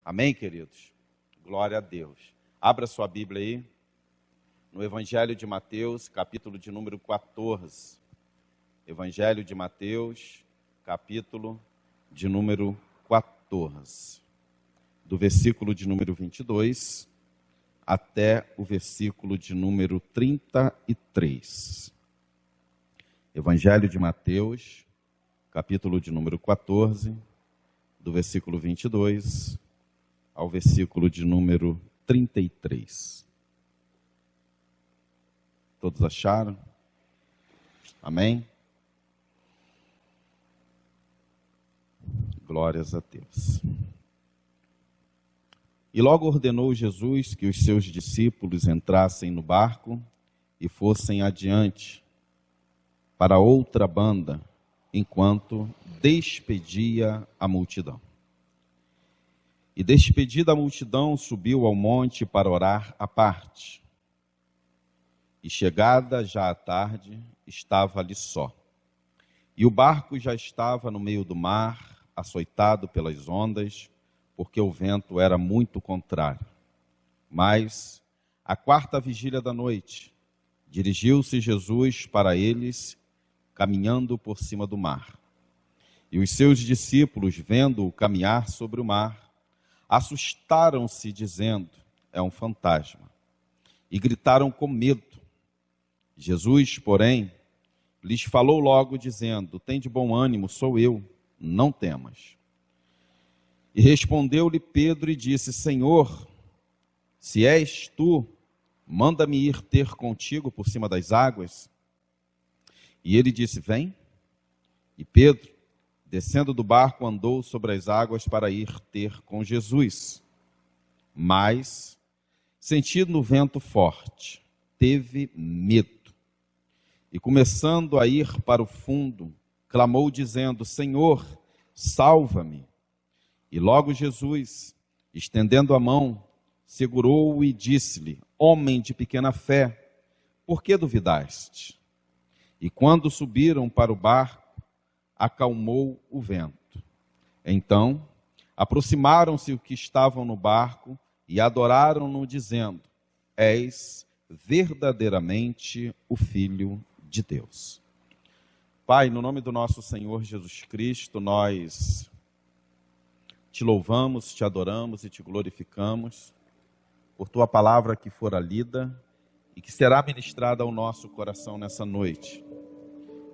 Amém, queridos? Glória a Deus. Abra sua Bíblia aí, no Evangelho de Mateus, capítulo de número 14. Evangelho de Mateus, capítulo de número 14. Do versículo de número 22 até o versículo de número 33. Evangelho de Mateus, capítulo de número 14, do versículo 22 ao versículo de número 33. Todos acharam? Amém? Glórias a Deus. E logo ordenou Jesus que os seus discípulos entrassem no barco e fossem adiante para outra banda, enquanto despedia a multidão. E despedida a multidão, subiu ao monte para orar à parte. E chegada já a tarde, estava ali só. E o barco já estava no meio do mar, açoitado pelas ondas, porque o vento era muito contrário. Mas, à quarta vigília da noite, dirigiu-se Jesus para eles, caminhando por cima do mar. E os seus discípulos, vendo-o caminhar sobre o mar, assustaram-se, dizendo: é um fantasma. E gritaram com medo. Jesus, porém, lhes falou logo, dizendo: tende bom ânimo, sou eu, não temas. E respondeu-lhe Pedro e disse: Senhor, se és tu, manda-me ir ter contigo por cima das águas. E ele disse: vem. E Pedro, descendo do barco, andou sobre as águas para ir ter com Jesus. Mas, sentindo o vento forte, teve medo. E começando a ir para o fundo, clamou dizendo: Senhor, salva-me. E logo Jesus, estendendo a mão, segurou-o e disse-lhe: homem de pequena fé, por que duvidaste? E quando subiram para o barco, acalmou o vento. Então, aproximaram-se os que estavam no barco e adoraram-no, dizendo: és verdadeiramente o Filho de Deus. Pai, no nome do nosso Senhor Jesus Cristo, nós te louvamos, te adoramos e te glorificamos por tua palavra que fora lida e que será ministrada ao nosso coração nessa noite.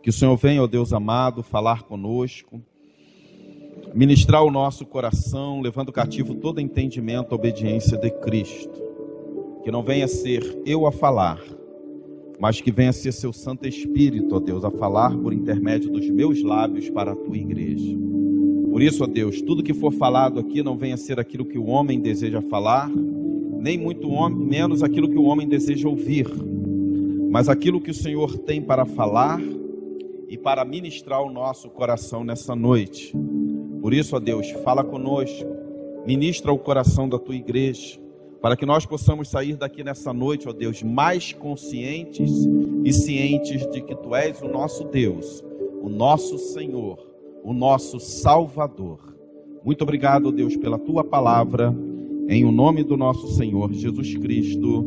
Que o Senhor venha, ó Deus amado, falar conosco, ministrar o nosso coração, levando cativo todo entendimento à obediência de Cristo. Que não venha ser eu a falar, mas que venha ser seu Santo Espírito, ó Deus, a falar por intermédio dos meus lábios para a tua igreja. Por isso, ó Deus, tudo que for falado aqui não venha ser aquilo que o homem deseja falar, nem muito menos aquilo que o homem deseja ouvir, mas aquilo que o Senhor tem para falar e para ministrar o nosso coração nessa noite. Por isso, ó Deus, fala conosco, ministra o coração da tua igreja, para que nós possamos sair daqui nessa noite, ó Deus, mais conscientes e cientes de que tu és o nosso Deus, o nosso Senhor, o nosso Salvador. Muito obrigado, Deus, pela tua palavra, em o nome do nosso Senhor Jesus Cristo.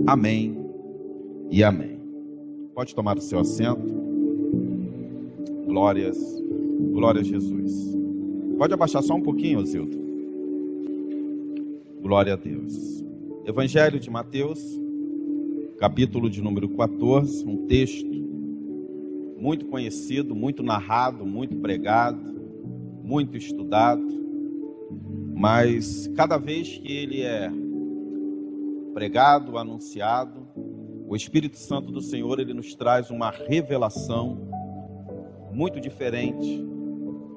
Amém e amém. Pode tomar o seu assento. Glórias a Jesus. Pode abaixar só um pouquinho, Osildo. Glória a Deus. Evangelho de Mateus, capítulo de número 14, um texto muito conhecido, muito narrado, muito pregado, muito estudado, mas cada vez que ele é pregado, anunciado, o Espírito Santo do Senhor, ele nos traz uma revelação muito diferente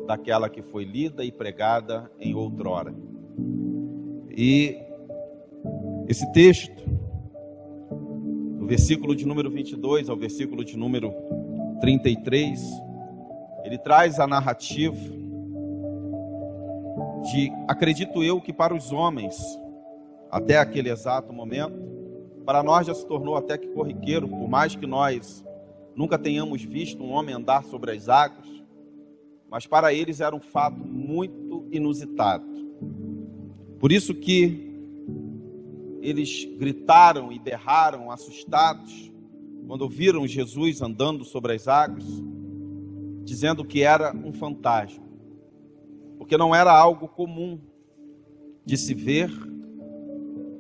daquela que foi lida e pregada em outrora. E esse texto, do versículo de número 22 ao versículo de número 33, ele traz a narrativa de, acredito eu, que para os homens, até aquele exato momento, para nós já se tornou até que corriqueiro, por mais que nós nunca tenhamos visto um homem andar sobre as águas, mas para eles era um fato muito inusitado. Por isso que eles gritaram e berraram, assustados, quando viram Jesus andando sobre as águas, dizendo que era um fantasma, porque não era algo comum de se ver,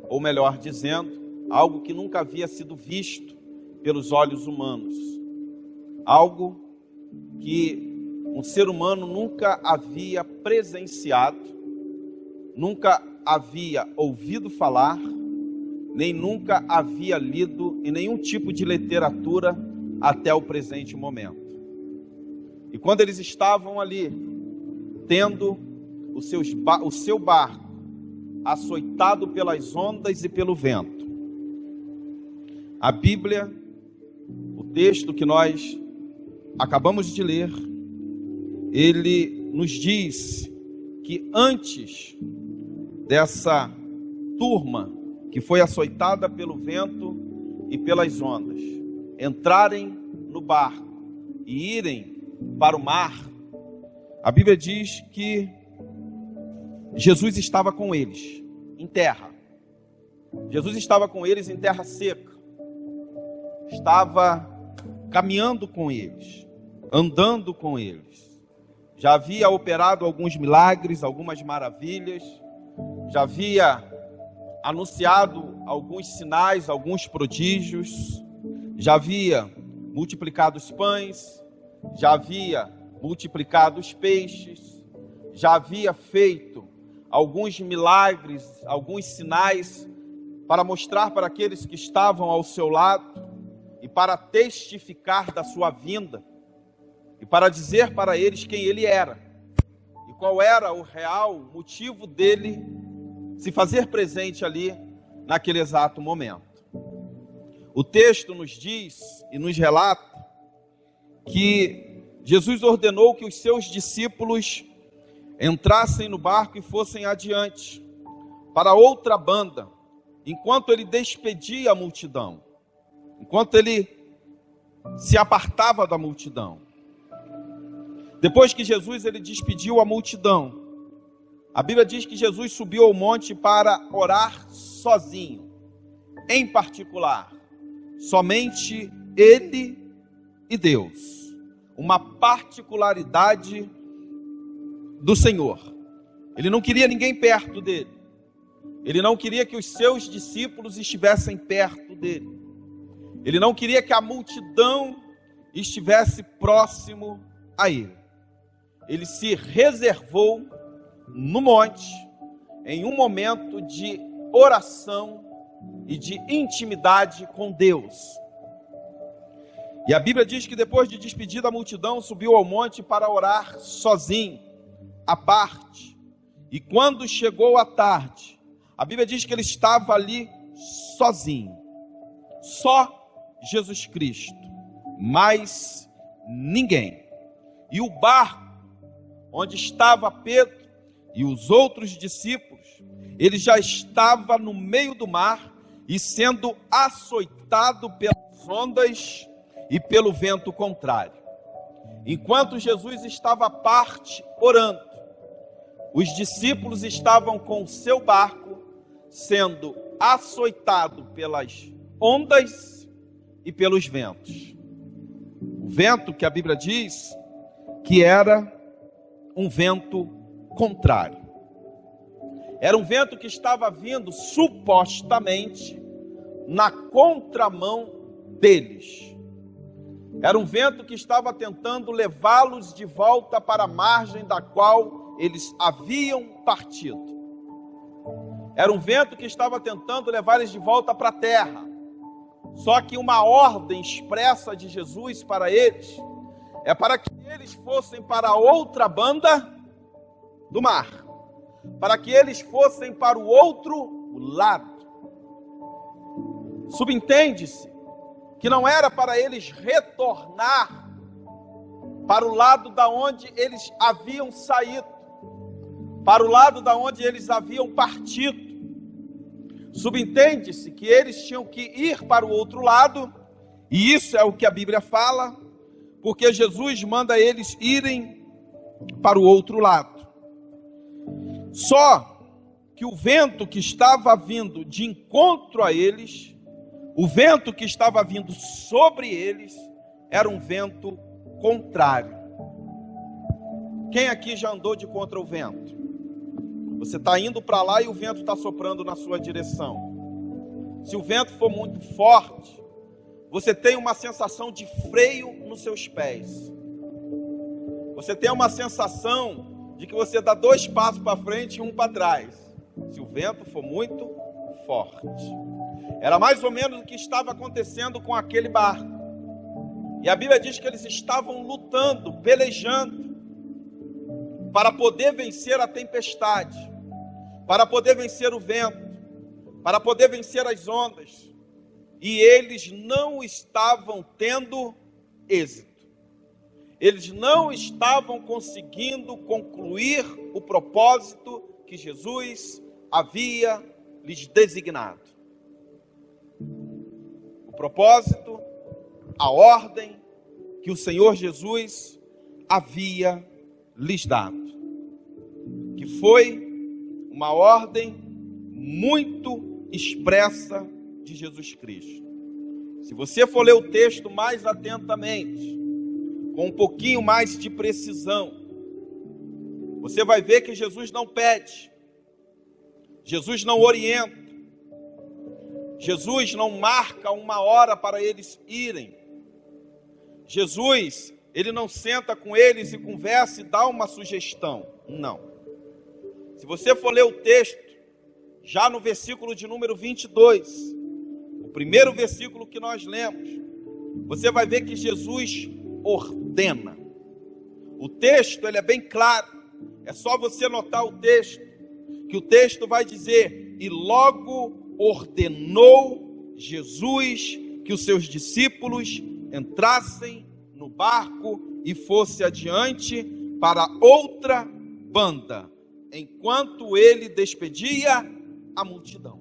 ou melhor dizendo, algo que nunca havia sido visto pelos olhos humanos, algo que um ser humano nunca havia presenciado, nunca havia ouvido falar, nem nunca havia lido em nenhum tipo de literatura até o presente momento. E quando eles estavam ali, tendo o seu barco açoitado pelas ondas e pelo vento, a Bíblia, o texto que nós acabamos de ler, ele nos diz que antes dessa turma que foi açoitada pelo vento e pelas ondas entrarem no barco e irem para o mar, a Bíblia diz que Jesus estava com eles em terra. Jesus estava com eles em terra seca. Estava caminhando com eles, andando com eles. Já havia operado alguns milagres, algumas maravilhas. Já havia anunciado alguns sinais, alguns prodígios. Já havia multiplicado os pães. Já havia multiplicado os peixes. Já havia feito alguns milagres, alguns sinais para mostrar para aqueles que estavam ao seu lado e para testificar da sua vinda e para dizer para eles quem ele era e qual era o real motivo dele se fazer presente ali naquele exato momento. O texto nos diz e nos relata que Jesus ordenou que os seus discípulos entrassem no barco e fossem adiante para outra banda, enquanto ele despedia a multidão, enquanto ele se apartava da multidão. Depois que Jesus ele despediu a multidão, a Bíblia diz que Jesus subiu ao monte para orar sozinho, em particular, somente ele e Deus, uma particularidade do Senhor. Ele não queria ninguém perto dele. Ele não queria que os seus discípulos estivessem perto dele. Ele não queria que a multidão estivesse próximo a ele. Ele se reservou no monte, em um momento de oração e de intimidade com Deus. E a Bíblia diz que depois de despedir da multidão, subiu ao monte para orar sozinho, à parte. E quando chegou a tarde, a Bíblia diz que ele estava ali sozinho. Só Jesus Cristo, mais ninguém. E o barco, onde estava Pedro e os outros discípulos, ele já estava no meio do mar e sendo açoitado pelas ondas e pelo vento contrário. Enquanto Jesus estava à parte orando, os discípulos estavam com o seu barco sendo açoitado pelas ondas e pelos ventos. O vento que a Bíblia diz que era um vento contrário. Era um vento que estava vindo supostamente na contramão deles. Era um vento que estava tentando levá-los de volta para a margem da qual eles haviam partido. Era um vento que estava tentando levar eles de volta para a terra. Só que uma ordem expressa de Jesus para eles é para que eles fossem para outra banda do mar, para que eles fossem para o outro lado. Subentende-se que não era para eles retornar para o lado da onde eles haviam saído, para o lado da onde eles haviam partido. Subentende-se que eles tinham que ir para o outro lado, e isso é o que a Bíblia fala, porque Jesus manda eles irem para o outro lado. Só que o vento que estava vindo de encontro a eles, o vento que estava vindo sobre eles, era um vento contrário. Quem aqui já andou de contra o vento? Você está indo para lá e o vento está soprando na sua direção. Se o vento for muito forte, você tem uma sensação de freio nos seus pés. Você tem uma sensação de que você dá 2 passos para frente e 1 para trás, se o vento for muito forte. Era mais ou menos o que estava acontecendo com aquele barco. E a Bíblia diz que eles estavam lutando, pelejando, para poder vencer a tempestade, para poder vencer o vento, para poder vencer as ondas. E eles não estavam tendo êxito. Eles não estavam conseguindo concluir o propósito que Jesus havia lhes designado. O propósito, a ordem que o Senhor Jesus havia lhes dado, que foi uma ordem muito expressa de Jesus Cristo. Se você for ler o texto mais atentamente, com um pouquinho mais de precisão, você vai ver que Jesus não pede, Jesus não orienta, Jesus não marca uma hora para eles irem. Jesus, ele não senta com eles e conversa e dá uma sugestão. Não. Se você for ler o texto, já no versículo de número 22, o primeiro versículo que nós lemos, você vai ver que Jesus ordena. O texto, ele é bem claro. É só você notar o texto, que o texto vai dizer: e logo ordenou Jesus que os seus discípulos entrassem no barco e fosse adiante para outra banda, enquanto ele despedia a multidão.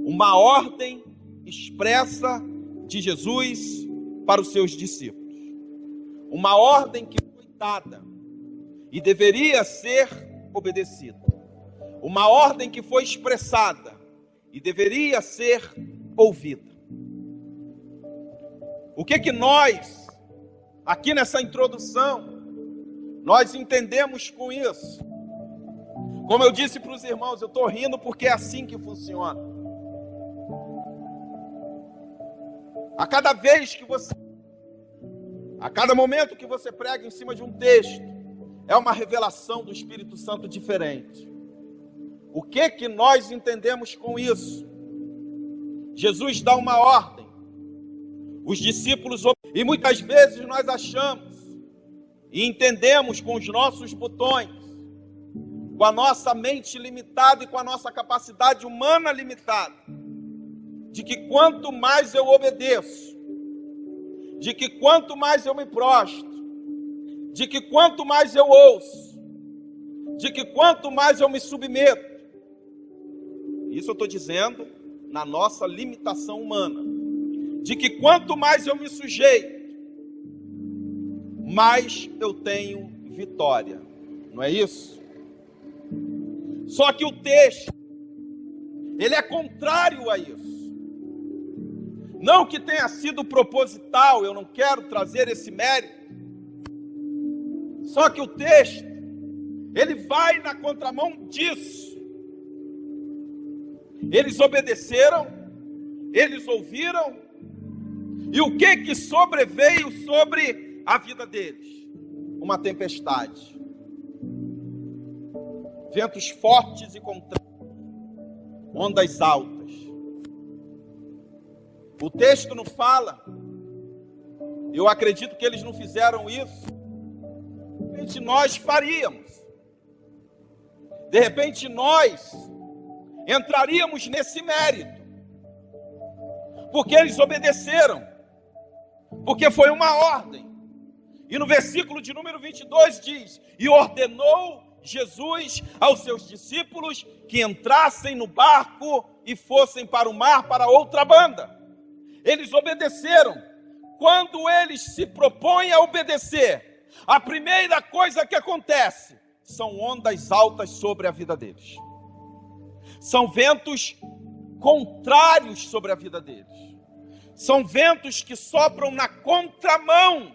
Uma ordem expressa de Jesus para os seus discípulos. Uma ordem que foi dada e deveria ser obedecida. Uma ordem que foi expressada e deveria ser ouvida. O que nós, aqui nessa introdução, nós entendemos com isso? Como eu disse para os irmãos, eu estou rindo porque é assim que funciona. A cada vez que você, a cada momento que você prega em cima de um texto, é uma revelação do Espírito Santo diferente. O que nós entendemos com isso? Jesus dá uma ordem, os discípulos, e muitas vezes nós achamos e entendemos com os nossos botões, com a nossa mente limitada e com a nossa capacidade humana limitada, de que quanto mais eu obedeço, de que quanto mais eu me prostro, de que quanto mais eu ouço, de que quanto mais eu me submeto, isso eu estou dizendo na nossa limitação humana, de que quanto mais eu me sujeito, mais eu tenho vitória, não é isso? Só que o texto, ele é contrário a isso. Não que tenha sido proposital, eu não quero trazer esse mérito. Só que o texto, ele vai na contramão disso. Eles obedeceram, eles ouviram, e o que sobreveio sobre a vida deles? Uma tempestade. Ventos fortes e contrários, ondas altas. O texto não fala, eu acredito que eles não fizeram isso, de repente nós faríamos, de repente nós entraríamos nesse mérito, porque eles obedeceram, porque foi uma ordem. E no versículo de número 22 diz: e ordenou Jesus aos seus discípulos que entrassem no barco e fossem para o mar, para outra banda. Eles obedeceram. Quando eles se propõem a obedecer, a primeira coisa que acontece são ondas altas sobre a vida deles. São ventos contrários sobre a vida deles. São ventos que sopram na contramão.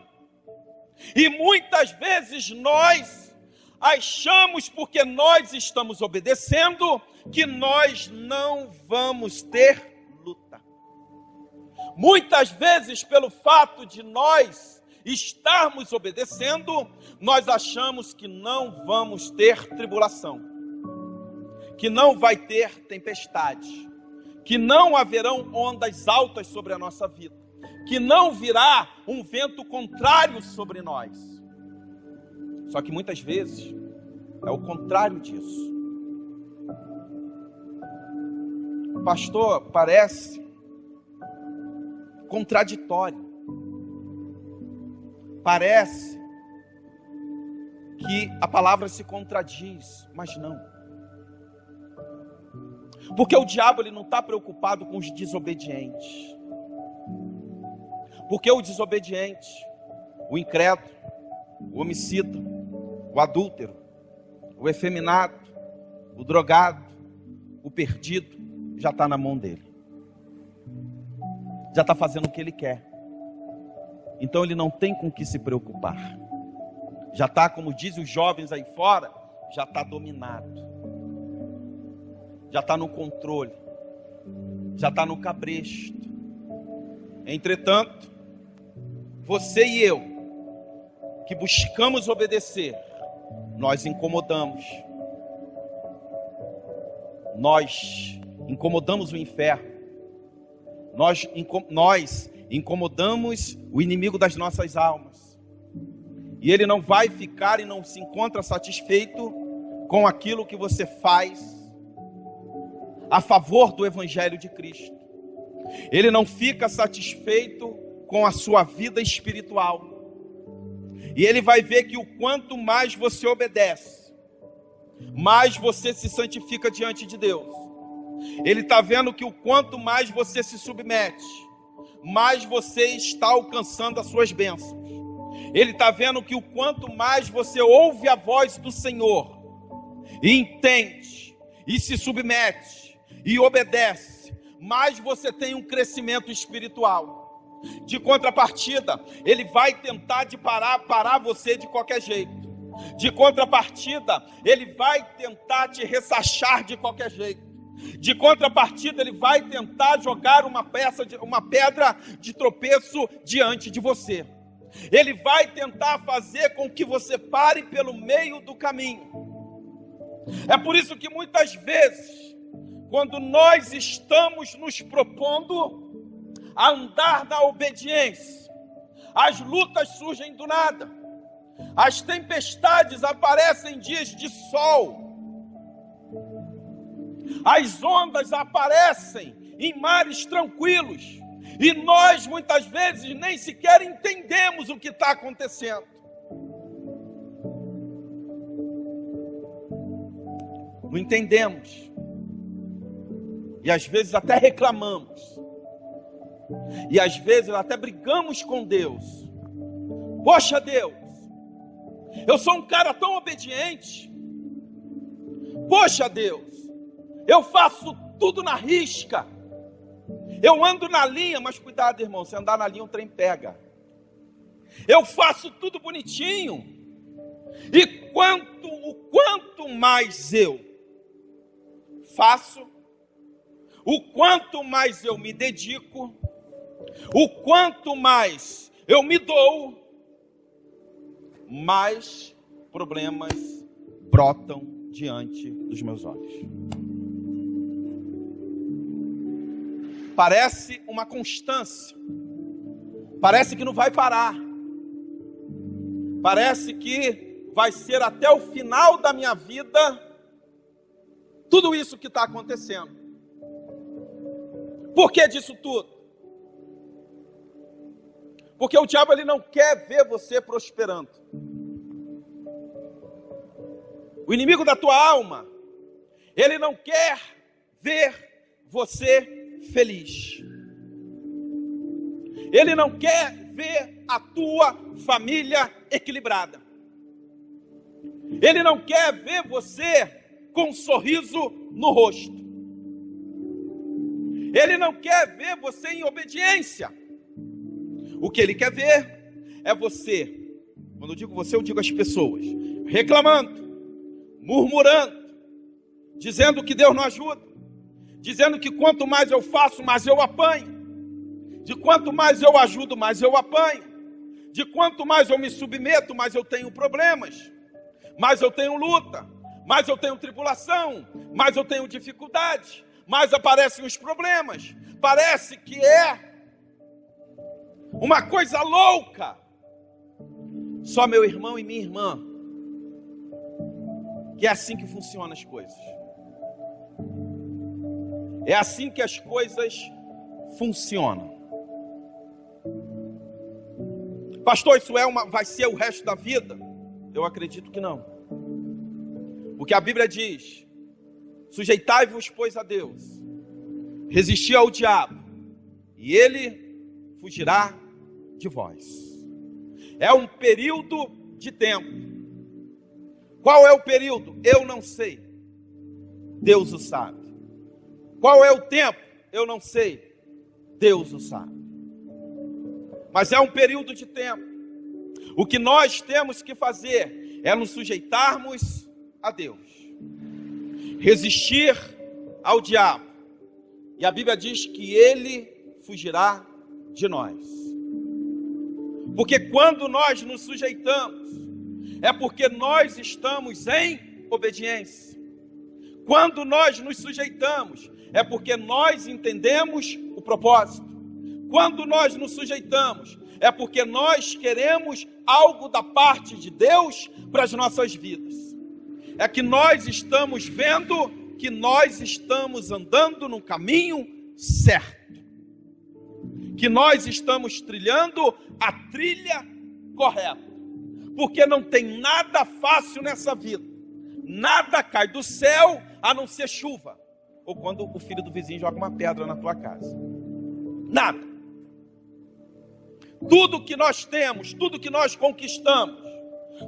E muitas vezes nós achamos, porque nós estamos obedecendo, que nós não vamos ter luta. Muitas vezes, pelo fato de nós estarmos obedecendo, nós achamos que não vamos ter tribulação, que não vai ter tempestade, que não haverão ondas altas sobre a nossa vida, que não virá um vento contrário sobre nós. Só que muitas vezes é o contrário disso. Pastor, parece contraditório. Parece que a palavra se contradiz, mas não. Porque o diabo ele não está preocupado com os desobedientes. Porque o desobediente, o incrédulo, o homicida, o adúltero, o efeminado, o drogado, o perdido, já está na mão dele. Já está fazendo o que ele quer. Então ele não tem com o que se preocupar. Já está, como dizem os jovens aí fora, já está dominado. Já está no controle. Já está no cabresto. Entretanto, você e eu, que buscamos obedecer, nós incomodamos. Nós incomodamos o inferno. Nós incomodamos o inimigo das nossas almas. E ele não vai ficar e não se encontra satisfeito com aquilo que você faz a favor do Evangelho de Cristo. Ele não fica satisfeito com a sua vida espiritual. E ele vai ver que o quanto mais você obedece, mais você se santifica diante de Deus. Ele está vendo que o quanto mais você se submete, mais você está alcançando as suas bênçãos. Ele está vendo que o quanto mais você ouve a voz do Senhor, e entende, e se submete, e obedece, mais você tem um crescimento espiritual. De contrapartida, ele vai tentar parar você de qualquer jeito. De contrapartida, ele vai tentar te ressachar de qualquer jeito. De contrapartida, ele vai tentar jogar uma pedra de tropeço diante de você. Ele vai tentar fazer com que você pare pelo meio do caminho. É por isso que muitas vezes, quando nós estamos nos propondo a andar na obediência, as lutas surgem do nada, as tempestades aparecem em dias de sol, as ondas aparecem em mares tranquilos, e nós muitas vezes nem sequer entendemos o que está acontecendo. Não entendemos, e às vezes até reclamamos, e às vezes até brigamos com Deus. Poxa Deus, eu sou um cara tão obediente. Poxa Deus, eu faço tudo na risca. Eu ando na linha, mas cuidado, irmão, se andar na linha o trem pega. Eu faço tudo bonitinho. E o quanto mais eu faço, o quanto mais eu me dedico, o quanto mais eu me dou, mais problemas brotam diante dos meus olhos. Parece uma constância, parece que não vai parar, parece que vai ser até o final da minha vida tudo isso que está acontecendo. Por que disso tudo? Porque o diabo ele não quer ver você prosperando. O inimigo da tua alma, ele não quer ver você feliz. Ele não quer ver a tua família equilibrada. Ele não quer ver você com um sorriso no rosto. Ele não quer ver você em obediência. O que ele quer ver é você, quando eu digo você, eu digo as pessoas, reclamando, murmurando, dizendo que Deus não ajuda, dizendo que quanto mais eu faço, mais eu apanho, de quanto mais eu ajudo, mais eu apanho, de quanto mais eu me submeto, mais eu tenho problemas, mais eu tenho luta, mais eu tenho tribulação, mais eu tenho dificuldade, mais aparecem os problemas. Parece que é uma coisa louca. Só meu irmão e minha irmã, que é assim que funcionam as coisas. É assim que as coisas funcionam. Pastor, isso vai ser o resto da vida? Eu acredito que não. Porque a Bíblia diz: sujeitai-vos, pois, a Deus, resisti ao diabo, e ele fugirá de vós. É um período de tempo. Qual é o período? Eu não sei. Deus o sabe. Qual é o tempo? Eu não sei. Deus o sabe. Mas é um período de tempo. O que nós temos que fazer é nos sujeitarmos a Deus, resistir ao diabo, e a Bíblia diz que ele fugirá de nós. Porque quando nós nos sujeitamos, é porque nós estamos em obediência. Quando nós nos sujeitamos, é porque nós entendemos o propósito. Quando nós nos sujeitamos, é porque nós queremos algo da parte de Deus para as nossas vidas. É que nós estamos vendo que nós estamos andando no caminho certo, que nós estamos trilhando a trilha correta, porque não tem nada fácil nessa vida. Nada cai do céu a não ser chuva, ou quando o filho do vizinho joga uma pedra na tua casa. Nada. Tudo que nós temos, tudo que nós conquistamos,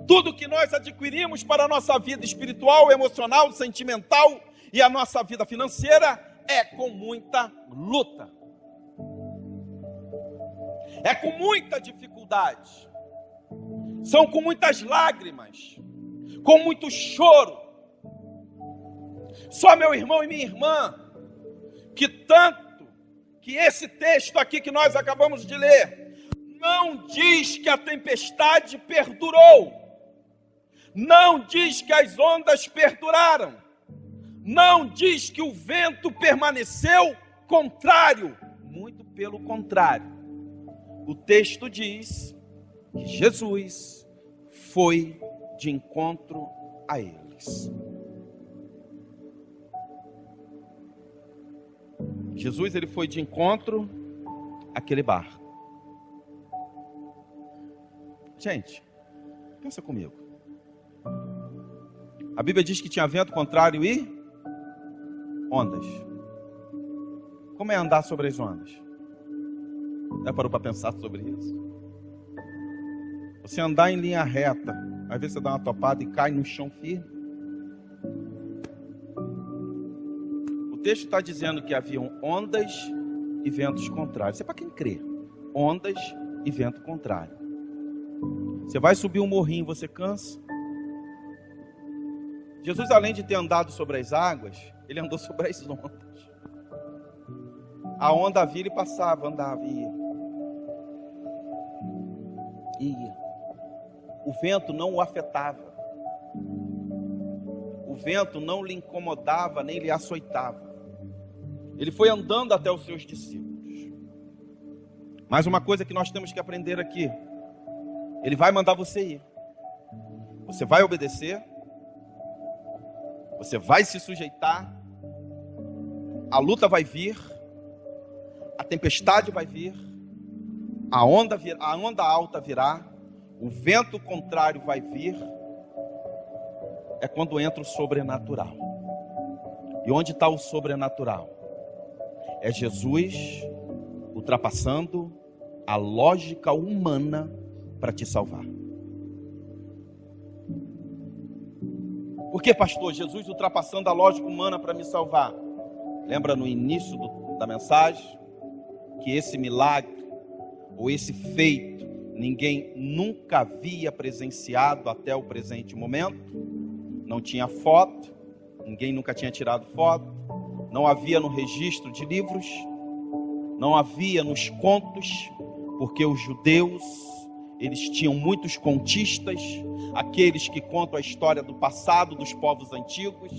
tudo que nós adquirimos para a nossa vida espiritual, emocional, sentimental e a nossa vida financeira é com muita luta. É com muita dificuldade. São com muitas lágrimas, com muito choro. Só meu irmão e minha irmã, que esse texto aqui que nós acabamos de ler, não diz que a tempestade perdurou, não diz que as ondas perduraram, não diz que o vento permaneceu contrário, muito pelo contrário. O texto diz que Jesus foi de encontro a eles. Jesus, ele foi de encontro àquele barco. Gente, pensa comigo. A Bíblia diz que tinha vento contrário e ondas. Como é andar sobre as ondas? Já parou para pensar sobre isso? Você andar em linha reta, às vezes você dá uma topada e cai no chão firme. O texto está dizendo que haviam ondas e ventos contrários. Isso é para quem crê. Ondas e vento contrário. Você vai subir um morrinho, você cansa. Jesus, além de ter andado sobre as águas, ele andou sobre as ondas. A onda vira e passava, andava e ia. O vento não o afetava. O vento não lhe incomodava, nem lhe açoitava. Ele foi andando até os seus discípulos. Mas uma coisa que nós temos que aprender aqui: ele vai mandar você ir. Você vai obedecer. Você vai se sujeitar. A luta vai vir. A tempestade vai vir. A onda alta virá. O vento contrário vai vir. É quando entra o sobrenatural. E onde está o sobrenatural? É Jesus ultrapassando a lógica humana para te salvar. Por que, pastor? Jesus ultrapassando a lógica humana para me salvar. Lembra no início da mensagem, que esse milagre, ou esse feito, ninguém nunca havia presenciado até o presente momento. Não tinha foto, ninguém nunca tinha tirado foto, não havia no registro de livros, não havia nos contos, porque os judeus, eles tinham muitos contistas, aqueles que contam a história do passado dos povos antigos.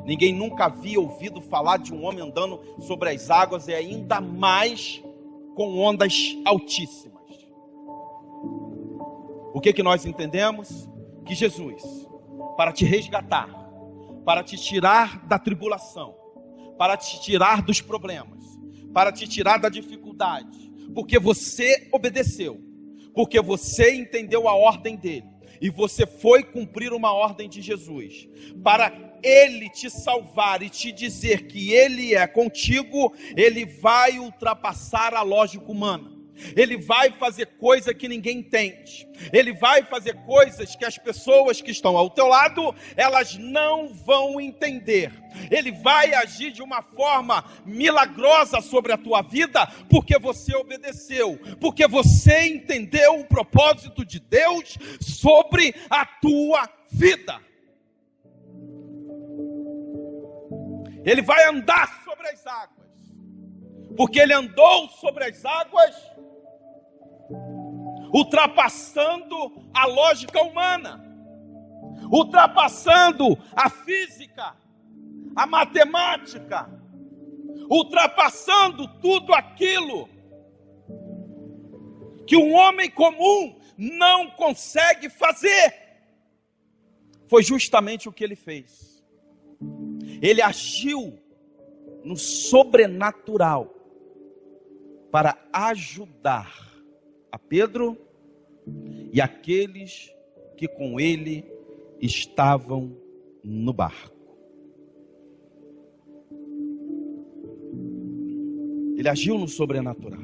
Ninguém nunca havia ouvido falar de um homem andando sobre as águas, e ainda mais com ondas altíssimas. O que nós entendemos? Que Jesus, para te resgatar, para te tirar da tribulação, para te tirar dos problemas, para te tirar da dificuldade, porque você obedeceu, porque você entendeu a ordem dele, e você foi cumprir uma ordem de Jesus, para ele te salvar e te dizer que ele é contigo, ele vai ultrapassar a lógica humana. Ele vai fazer coisa que ninguém entende. Ele vai fazer coisas que as pessoas que estão ao teu lado, elas não vão entender. Ele vai agir de uma forma milagrosa sobre a tua vida, porque você obedeceu, porque você entendeu o propósito de Deus sobre a tua vida. Ele vai andar sobre as águas, porque ele andou sobre as águas, ultrapassando a lógica humana, ultrapassando a física, a matemática, ultrapassando tudo aquilo que um homem comum não consegue fazer. Foi justamente o que ele fez. Ele agiu no sobrenatural para ajudar a Pedro e aqueles que com ele estavam no barco. Ele agiu no sobrenatural.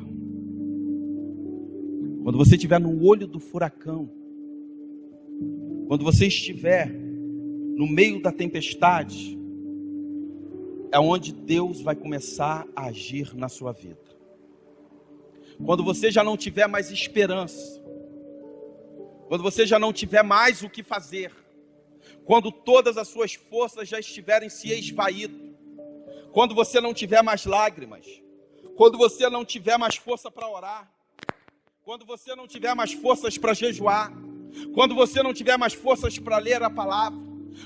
Quando você estiver no olho do furacão, quando você estiver no meio da tempestade, é onde Deus vai começar a agir na sua vida. Quando você já não tiver mais esperança, quando você já não tiver mais o que fazer, quando todas as suas forças já estiverem se esvaído, quando você não tiver mais lágrimas, quando você não tiver mais força para orar, quando você não tiver mais forças para jejuar, quando você não tiver mais forças para ler a palavra,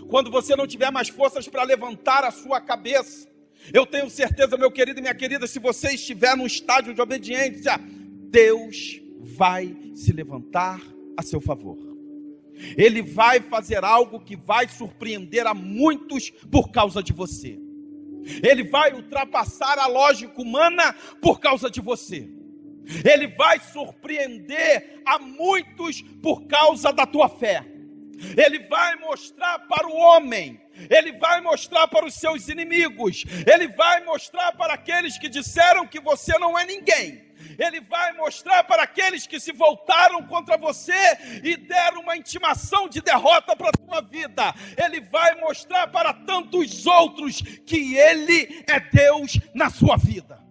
quando você não tiver mais forças para levantar a sua cabeça, eu tenho certeza, meu querido e minha querida, se você estiver num estágio de obediência, Deus vai se levantar a seu favor. Ele vai fazer algo que vai surpreender a muitos por causa de você. Ele vai ultrapassar a lógica humana por causa de você. Ele vai surpreender a muitos por causa da tua fé. Ele vai mostrar para o homem, ele vai mostrar para os seus inimigos, ele vai mostrar para aqueles que disseram que você não é ninguém. Ele vai mostrar para aqueles que se voltaram contra você e deram uma intimação de derrota para a tua vida. Ele vai mostrar para tantos outros que ele é Deus na sua vida.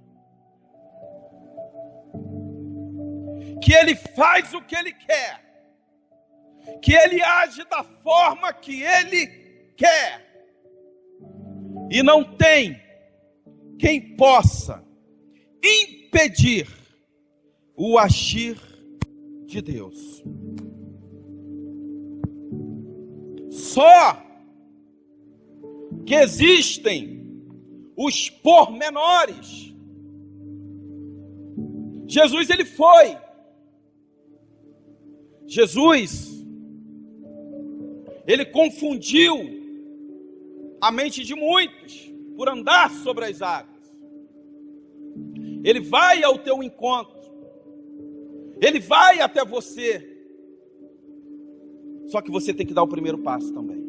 Que ele faz o que ele quer. Que ele age da forma que ele quer. E não tem quem possa impedir o agir de Deus. Só que existem os pormenores. Jesus, ele foi. Jesus, ele confundiu a mente de muitos por andar sobre as águas. Ele vai ao teu encontro. Ele vai até você. Só que você tem que dar o primeiro passo também.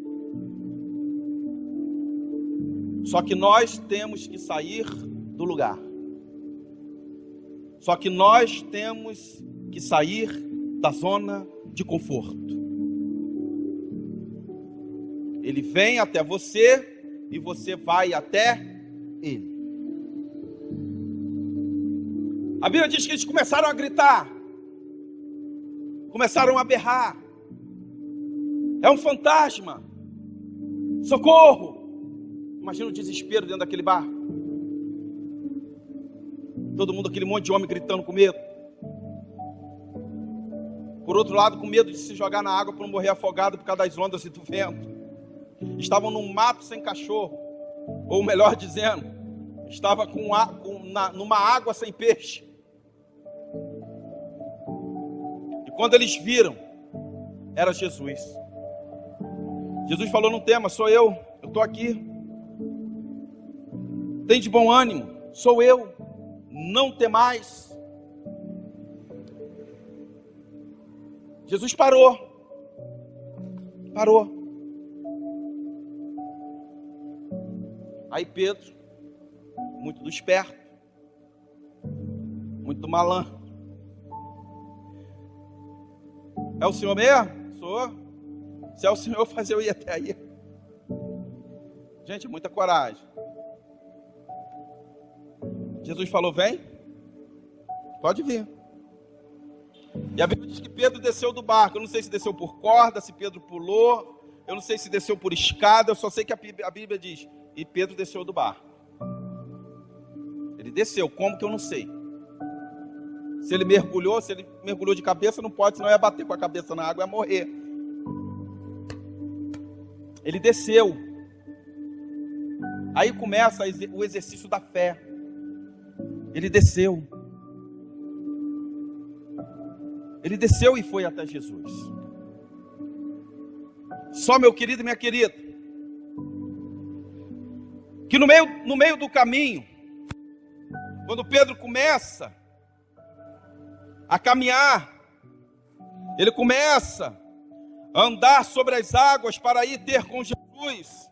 Só que nós temos que sair do lugar. Só que nós temos que sair da zona de conforto. Ele vem até você e você vai até ele. A Bíblia diz que eles começaram a gritar, começaram a berrar. É um fantasma, socorro! Imagina o desespero dentro daquele barco. Todo mundo, aquele monte de homem gritando com medo. Por outro lado, com medo de se jogar na água para não morrer afogado por causa das ondas e do vento. Estavam num mato sem cachorro, ou melhor dizendo, estava numa água sem peixe. E quando eles viram, era Jesus. Jesus falou: não tema, sou eu estou aqui. Tem de bom ânimo, sou eu, não temais. Jesus parou. Aí Pedro, muito do esperto, muito do malandro: é o Senhor mesmo? Sou. Se é o Senhor, fazer eu ir até aí. Gente, muita coragem. Jesus falou: vem, pode vir. E a Bíblia diz que Pedro desceu do barco. Eu não sei se desceu por corda, se Pedro pulou. Eu não sei se desceu por escada. Eu só sei que a Bíblia diz: e Pedro desceu do barco. Ele desceu, como que eu não sei? Se ele mergulhou de cabeça, não pode, senão ia bater com a cabeça na água e ia morrer. Ele desceu. Aí começa o exercício da fé. Ele desceu. Ele desceu e foi até Jesus. Só, meu querido e minha querida, que no meio do caminho, quando Pedro começa a caminhar, ele começa a andar sobre as águas para ir ter com Jesus.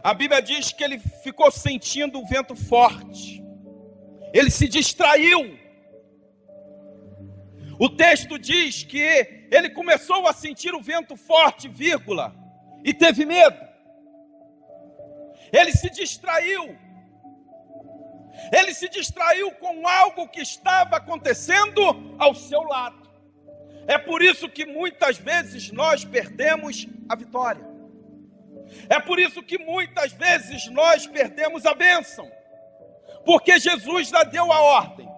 A Bíblia diz que ele ficou sentindo o vento forte. Ele se distraiu. O texto diz que ele começou a sentir o vento forte, e teve medo. Ele se distraiu. Ele se distraiu com algo que estava acontecendo ao seu lado. É por isso que muitas vezes nós perdemos a vitória. É por isso que muitas vezes nós perdemos a bênção. Porque Jesus já deu a ordem.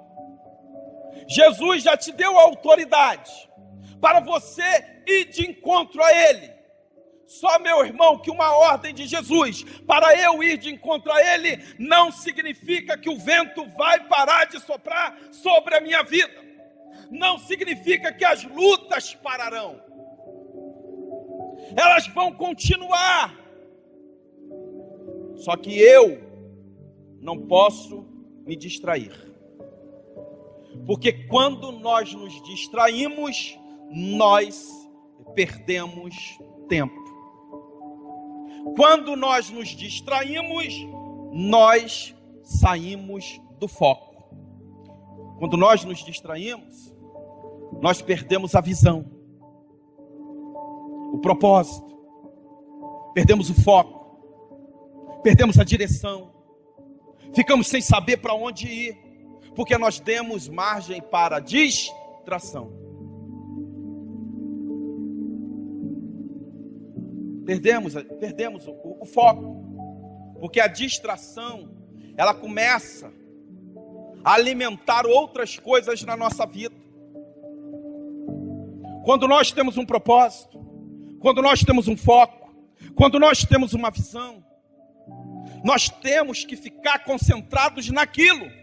Jesus já te deu a autoridade para você ir de encontro a Ele. Só, meu irmão, que uma ordem de Jesus para eu ir de encontro a Ele não significa que o vento vai parar de soprar sobre a minha vida. Não significa que as lutas pararão. Elas vão continuar. Só que eu não posso me distrair. Porque quando nós nos distraímos, nós perdemos tempo. Quando nós nos distraímos, nós saímos do foco. Quando nós nos distraímos, nós perdemos a visão, o propósito, perdemos o foco, perdemos a direção, ficamos sem saber para onde ir. Porque nós demos margem para a distração. Perdemos o foco. Porque a distração, ela começa a alimentar outras coisas na nossa vida. Quando nós temos um propósito, quando nós temos um foco, quando nós temos uma visão, nós temos que ficar concentrados naquilo.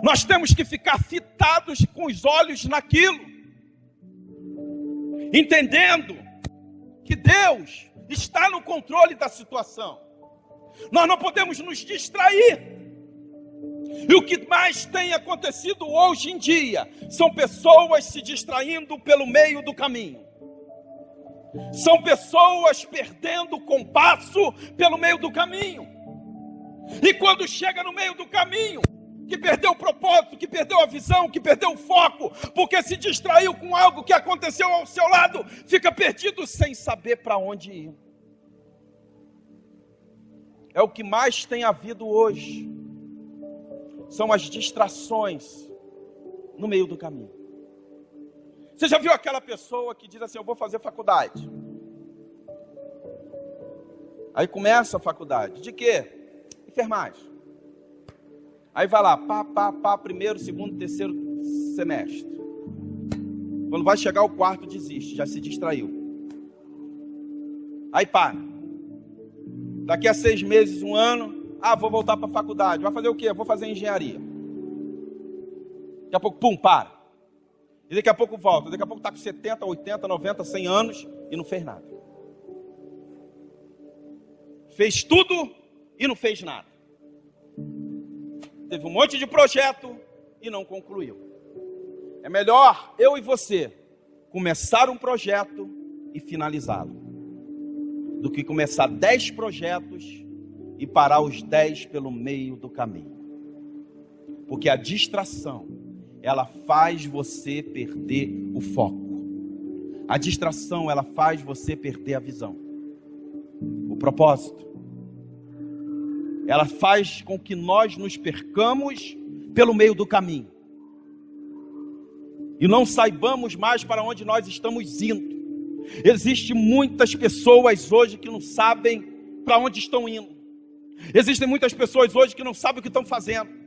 Nós temos que ficar fitados com os olhos naquilo, entendendo que Deus está no controle da situação. Nós não podemos nos distrair. E o que mais tem acontecido hoje em dia são pessoas se distraindo pelo meio do caminho. São pessoas perdendo o compasso pelo meio do caminho. E quando chega no meio do caminho, que perdeu o propósito, que perdeu a visão, que perdeu o foco, porque se distraiu com algo que aconteceu ao seu lado, fica perdido sem saber para onde ir. É o que mais tem havido hoje. são as distrações no meio do caminho. Você já viu aquela pessoa que diz assim, eu vou fazer faculdade? Aí começa a faculdade. De quê? Enfermagem. Aí vai lá, primeiro, segundo, terceiro semestre. Quando vai chegar o quarto, desiste, já se distraiu. Aí para. Daqui a 6 meses, 1 ano, vou voltar para a faculdade. Vai fazer o quê? Vou fazer engenharia. Daqui a pouco, para. E daqui a pouco volta. Daqui a pouco está com 70, 80, 90, 100 anos e não fez nada. Fez tudo e não fez nada. Teve um monte de projeto e não concluiu. É melhor eu e você começar um projeto e finalizá-lo, do que começar 10 projetos e parar os 10 pelo meio do caminho. Porque a distração, ela faz você perder o foco. A distração, ela faz você perder a visão. O propósito. Ela faz com que nós nos percamos pelo meio do caminho. E não saibamos mais para onde nós estamos indo. Existem muitas pessoas hoje que não sabem para onde estão indo. Existem muitas pessoas hoje que não sabem o que estão fazendo.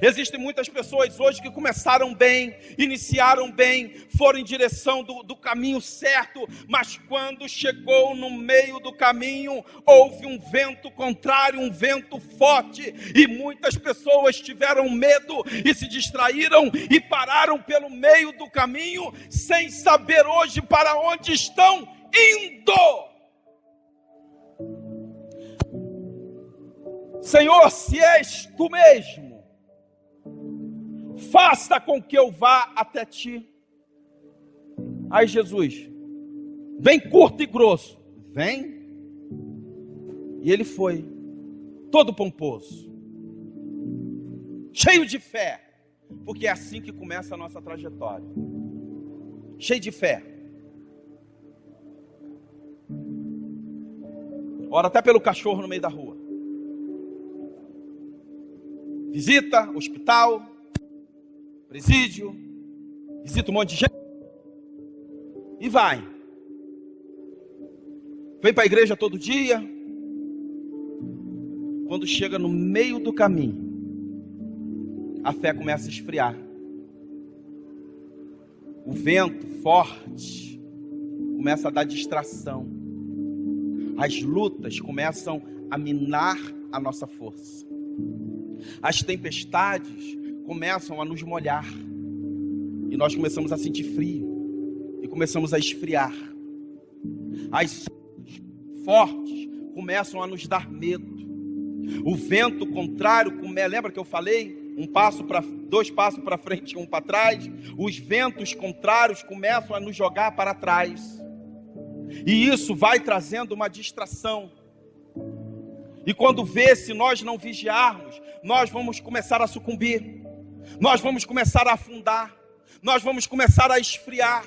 Existem muitas pessoas hoje que começaram bem, iniciaram bem, foram em direção do caminho certo, mas quando chegou no meio do caminho, houve um vento contrário, um vento forte, e muitas pessoas tiveram medo e se distraíram e pararam pelo meio do caminho, sem saber hoje para onde estão indo. Senhor, se és tu mesmo, faça com que eu vá até ti. Aí Jesus, bem curto e grosso, vem. E ele foi, todo pomposo, cheio de fé, porque é assim que começa a nossa trajetória. Cheio de fé. Ora até pelo cachorro no meio da rua. Visita, hospital, presídio, visita um monte de gente e vai. Vem para a igreja todo dia. Quando chega no meio do caminho, a fé começa a esfriar. O vento forte começa a dar distração. As lutas começam a minar a nossa força. As tempestades começam a nos molhar. E nós começamos a sentir frio. E começamos a esfriar. As fortes começam a nos dar medo. O vento contrário, lembra que eu falei? 2 passos para frente e 1 para trás. Os ventos contrários começam a nos jogar para trás. E isso vai trazendo uma distração. E quando vê, se nós não vigiarmos, nós vamos começar a sucumbir. Nós vamos começar a afundar. Nós vamos começar a esfriar.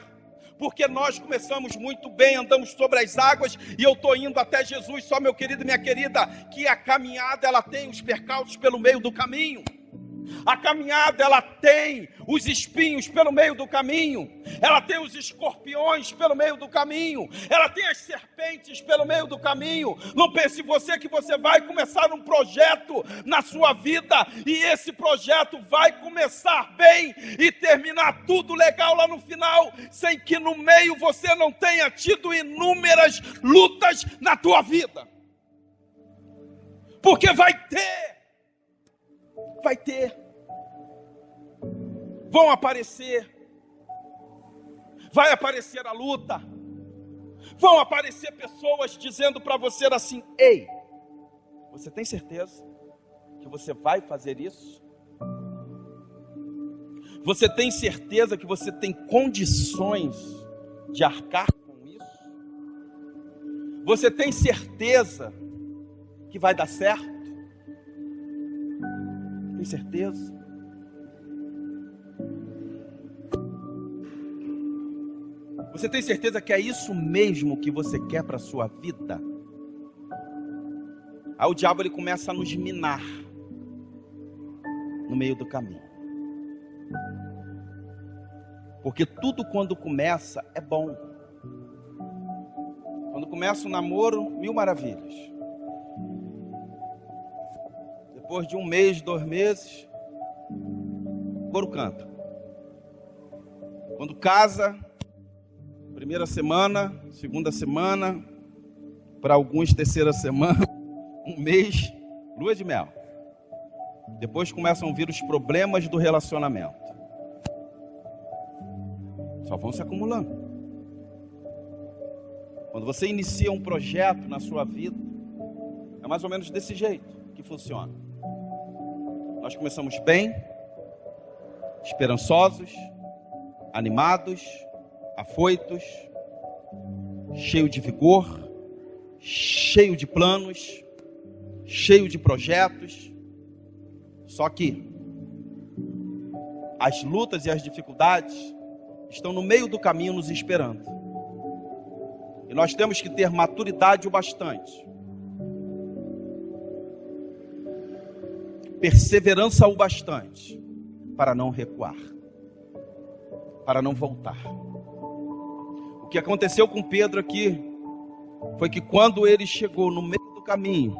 Porque nós começamos muito bem, andamos sobre as águas, e eu estou indo até Jesus. Só, meu querido e minha querida, que a caminhada, ela tem os percalços pelo meio do caminho. A caminhada, ela tem os espinhos pelo meio do caminho. Ela tem os escorpiões pelo meio do caminho. Ela tem as serpentes pelo meio do caminho. Não pense você que você vai começar um projeto na sua vida, e esse projeto vai começar bem e terminar tudo legal lá no final, sem que no meio você não tenha tido inúmeras lutas na tua vida. Porque vai ter. Vão aparecer. Vai aparecer a luta. Vão aparecer pessoas dizendo para você assim: ei, você tem certeza que você vai fazer isso? Você tem certeza que você tem condições de arcar com isso? Você tem certeza que vai dar certo? Tem certeza? Você tem certeza que é isso mesmo que você quer para a sua vida? Aí o diabo, ele começa a nos minar no meio do caminho. Porque tudo quando começa é bom. Quando começa o namoro, 1000 maravilhas. Depois de 1 mês, 2 meses, o coro canta. Quando casa, primeira semana, segunda semana, para alguns terceira semana, 1 mês, lua de mel. Depois começam a vir os problemas do relacionamento. Só vão se acumulando. Quando você inicia um projeto na sua vida, é mais ou menos desse jeito que funciona. Nós começamos bem, esperançosos, animados, afoitos, cheio de vigor, cheio de planos, cheio de projetos. Só que as lutas e as dificuldades estão no meio do caminho nos esperando. E nós temos que ter maturidade o bastante, perseverança o bastante, para não recuar, para não voltar. O que aconteceu com Pedro aqui foi que quando ele chegou no meio do caminho,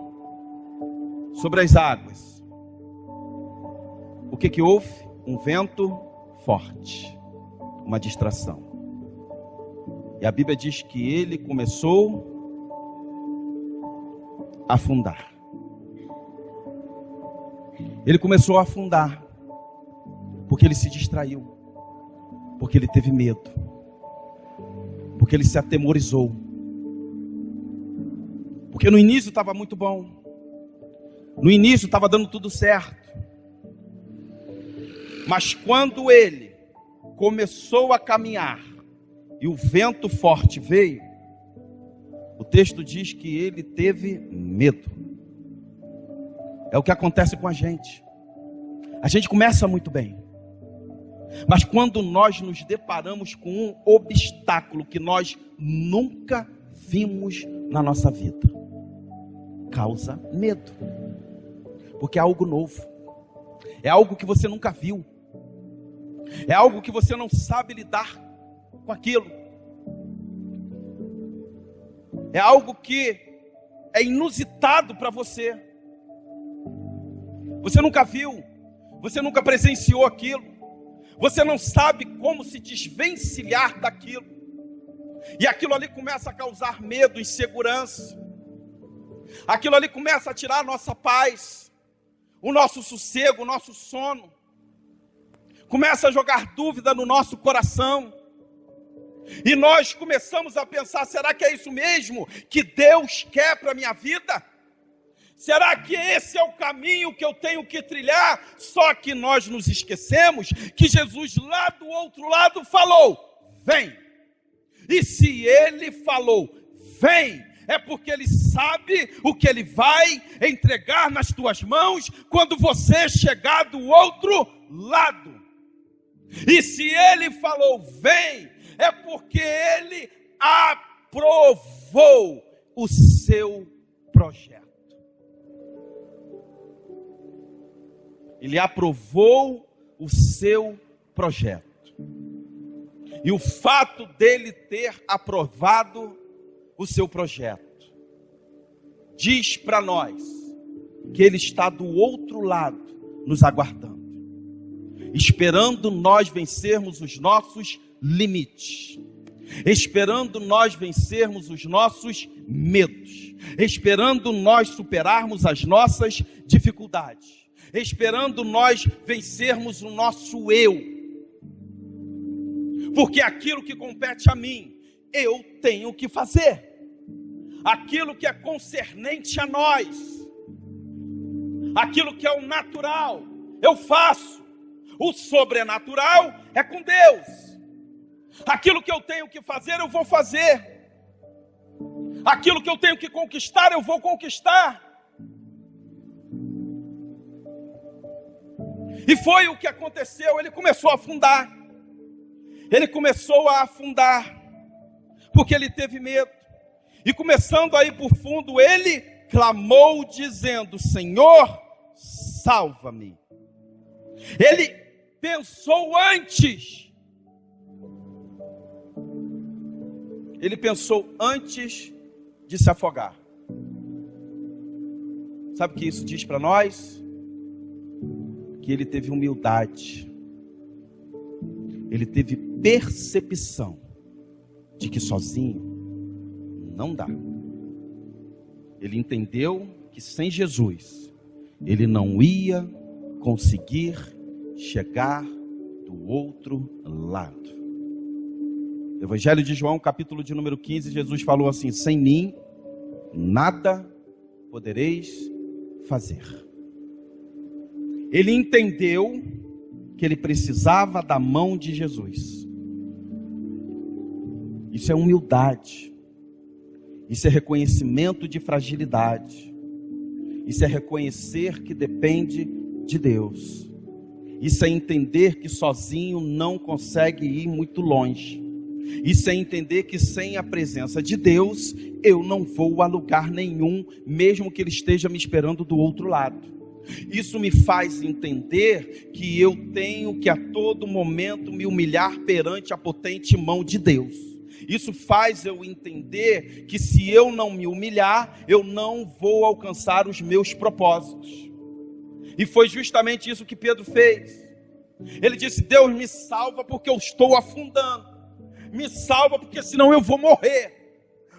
sobre as águas, o que houve? Um vento forte, uma distração. E a Bíblia diz que ele começou a afundar. Ele começou a afundar, porque ele se distraiu, porque ele teve medo, porque ele se atemorizou. Porque no início estava muito bom, no início estava dando tudo certo. Mas quando ele começou a caminhar e o vento forte veio, o texto diz que ele teve medo. É o que acontece com a gente. A gente começa muito bem, mas quando nós nos deparamos com um obstáculo que nós nunca vimos na nossa vida, causa medo. Porque é algo novo, é algo que você nunca viu, é algo que você não sabe lidar com aquilo, é algo que é inusitado para você. Você nunca viu, você nunca presenciou aquilo, você não sabe como se desvencilhar daquilo, e aquilo ali começa a causar medo, insegurança, aquilo ali começa a tirar a nossa paz, o nosso sossego, o nosso sono, começa a jogar dúvida no nosso coração, e nós começamos a pensar: será que é isso mesmo que Deus quer para a minha vida? Será que esse é o caminho que eu tenho que trilhar? Só que nós nos esquecemos que Jesus lá do outro lado falou: vem. E se ele falou, vem, é porque ele sabe o que ele vai entregar nas tuas mãos quando você chegar do outro lado. E se ele falou, vem, é porque ele aprovou o seu projeto. Ele aprovou o seu projeto. E o fato dele ter aprovado o seu projeto diz para nós que ele está do outro lado nos aguardando, esperando nós vencermos os nossos limites, esperando nós vencermos os nossos medos, esperando nós superarmos as nossas dificuldades, esperando nós vencermos o nosso eu. Porque aquilo que compete a mim, eu tenho que fazer. Aquilo que é concernente a nós, aquilo que é o natural, eu faço. O sobrenatural é com Deus. Aquilo que eu tenho que fazer, eu vou fazer. Aquilo que eu tenho que conquistar, eu vou conquistar. E foi o que aconteceu. Ele começou a afundar. Ele começou a afundar, porque ele teve medo. E começando a ir por fundo, ele clamou dizendo: Senhor, salva-me. Ele pensou antes. Ele pensou antes de se afogar. Sabe o que isso diz para nós? Que ele teve humildade. Ele teve percepção de que sozinho não dá. Ele entendeu que sem Jesus ele não ia conseguir chegar do outro lado. Evangelho de João, capítulo de número 15, Jesus falou assim: sem mim nada podereis fazer. Ele entendeu que ele precisava da mão de Jesus. Isso é humildade. Isso é reconhecimento de fragilidade. Isso é reconhecer que depende de Deus. Isso é entender que sozinho não consegue ir muito longe. Isso é entender que sem a presença de Deus, eu não vou a lugar nenhum, mesmo que Ele esteja me esperando do outro lado. Isso me faz entender que eu tenho que a todo momento me humilhar perante a potente mão de Deus. Isso faz eu entender que se eu não me humilhar, eu não vou alcançar os meus propósitos. E foi justamente isso que Pedro fez. Ele disse: Deus, me salva porque eu estou afundando. Me salva porque senão eu vou morrer.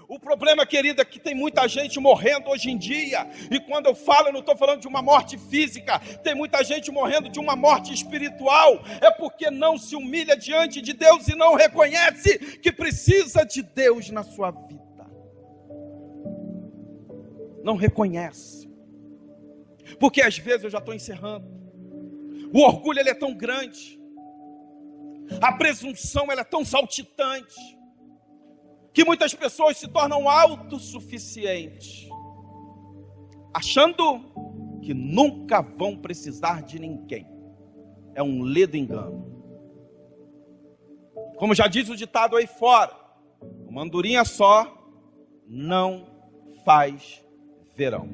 O problema, querida, é que tem muita gente morrendo hoje em dia. E quando eu falo, eu não estou falando de uma morte física. Tem muita gente morrendo de uma morte espiritual. É porque não se humilha diante de Deus e não reconhece que precisa de Deus na sua vida. Não reconhece. Porque às vezes, eu já estou encerrando, o orgulho ele é tão grande, a presunção ela é tão saltitante, que muitas pessoas se tornam autossuficientes, achando que nunca vão precisar de ninguém. É um ledo engano. Como já diz o ditado aí fora, uma andorinha só não faz verão.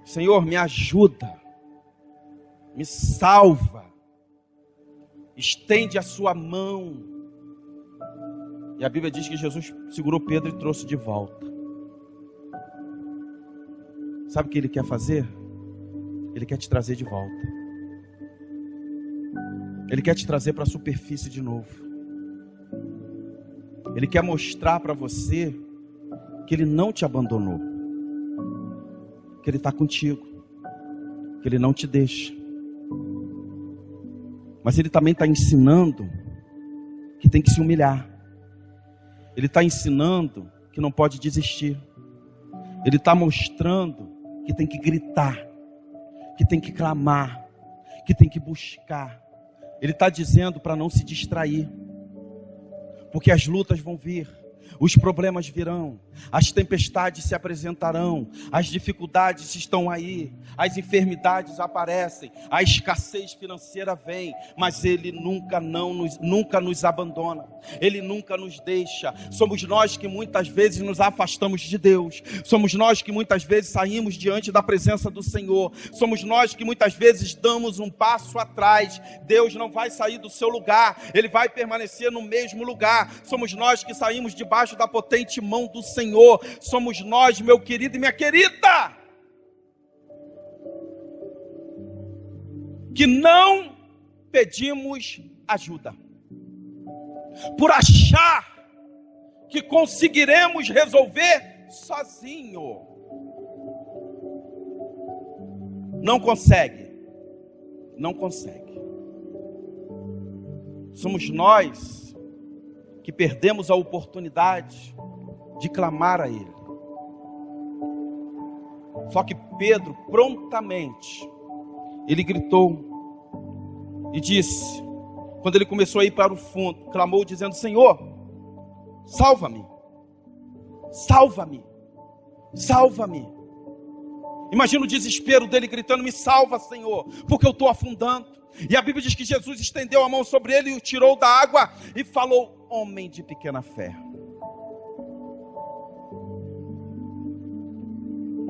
Senhor, me ajuda, me salva, estende a sua mão. E a Bíblia diz que Jesus segurou Pedro e trouxe de volta. Sabe o que Ele quer fazer? Ele quer te trazer de volta. Ele quer te trazer para a superfície de novo. Ele quer mostrar para você que Ele não te abandonou, que Ele está contigo, que Ele não te deixa. Mas Ele também está ensinando que tem que se humilhar. Ele está ensinando que não pode desistir. Ele está mostrando que tem que gritar, que tem que clamar, que tem que buscar. Ele está dizendo para não se distrair, porque as lutas vão vir, os problemas virão, as tempestades se apresentarão, as dificuldades estão aí, as enfermidades aparecem, a escassez financeira vem, mas Ele nunca nos abandona, Ele nunca nos deixa. Somos nós que muitas vezes nos afastamos de Deus, somos nós que muitas vezes saímos diante da presença do Senhor, somos nós que muitas vezes damos um passo atrás. Deus não vai sair do seu lugar, Ele vai permanecer no mesmo lugar. Somos nós que saímos debaixo da potente mão do Senhor. Somos nós, meu querido e minha querida, que não pedimos ajuda, por achar que conseguiremos resolver sozinho. Não consegue. Não consegue. Somos nós que perdemos a oportunidade de clamar a Ele. Só que Pedro, prontamente, ele gritou e disse, quando ele começou a ir para o fundo, clamou dizendo: Senhor, salva-me, salva-me, salva-me. Imagina o desespero dele gritando: me salva, Senhor, porque eu estou afundando. E a Bíblia diz que Jesus estendeu a mão sobre ele e o tirou da água e falou: homem de pequena fé.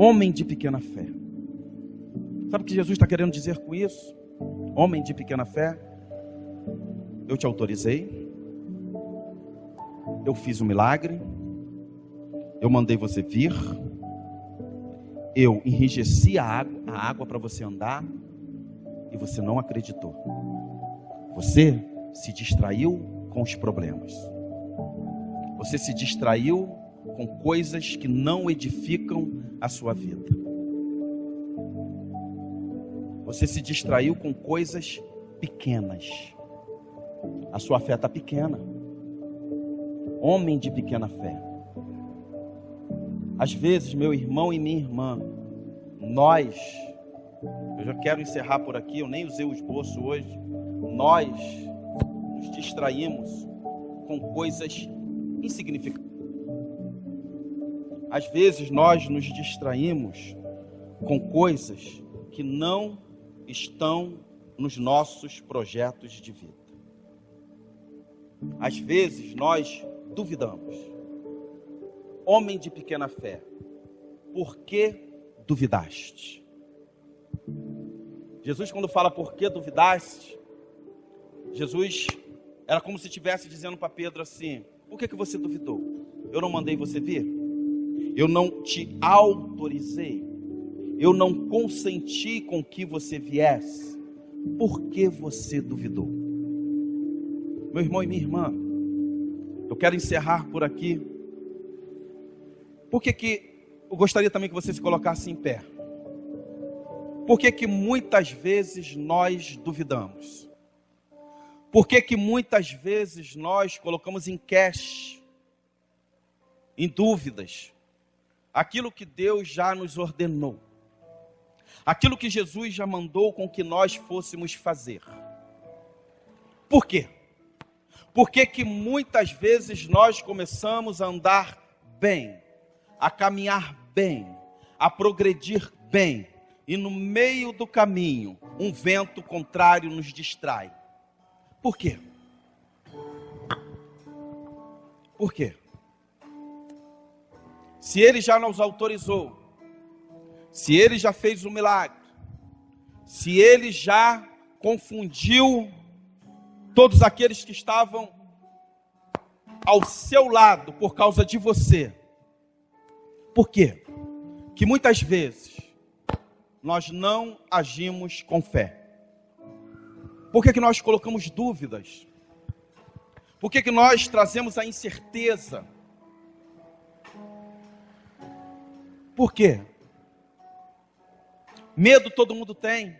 Homem de pequena fé. Sabe o que Jesus está querendo dizer com isso? Homem de pequena fé, eu te autorizei, eu fiz um milagre, eu mandei você vir, eu enrijeci a água para você andar, e você não acreditou. Você se distraiu com os problemas. Você se distraiu com coisas que não edificam a sua vida. Você se distraiu com coisas pequenas. A sua fé está pequena. Homem de pequena fé. Às vezes, meu irmão e minha irmã, eu já quero encerrar por aqui, eu nem usei o esboço hoje, nós nos distraímos com coisas insignificantes. Às vezes nós nos distraímos com coisas que não estão nos nossos projetos de vida. Às vezes nós duvidamos. Homem de pequena fé, por que duvidaste? Jesus, quando fala por que duvidaste, Jesus era como se estivesse dizendo para Pedro assim: por que você duvidou? Eu não mandei você vir? Eu não te autorizei? Eu não consenti com que você viesse? Por que você duvidou? Meu irmão e minha irmã, eu quero encerrar por aqui. Por que eu gostaria também que você se colocasse em pé? Por que muitas vezes nós duvidamos? Por que muitas vezes nós colocamos em cash, em dúvidas, aquilo que Deus já nos ordenou, aquilo que Jesus já mandou com que nós fôssemos fazer? Por quê? Por que muitas vezes nós começamos a andar bem, a caminhar bem, a progredir bem, e no meio do caminho, um vento contrário nos distrai? Por quê? Por quê? Se Ele já nos autorizou, se Ele já fez um milagre, se Ele já confundiu todos aqueles que estavam ao seu lado por causa de você, por quê? Que muitas vezes nós não agimos com fé. Por que nós colocamos dúvidas? Por que nós trazemos a incerteza? Por quê? Medo todo mundo tem.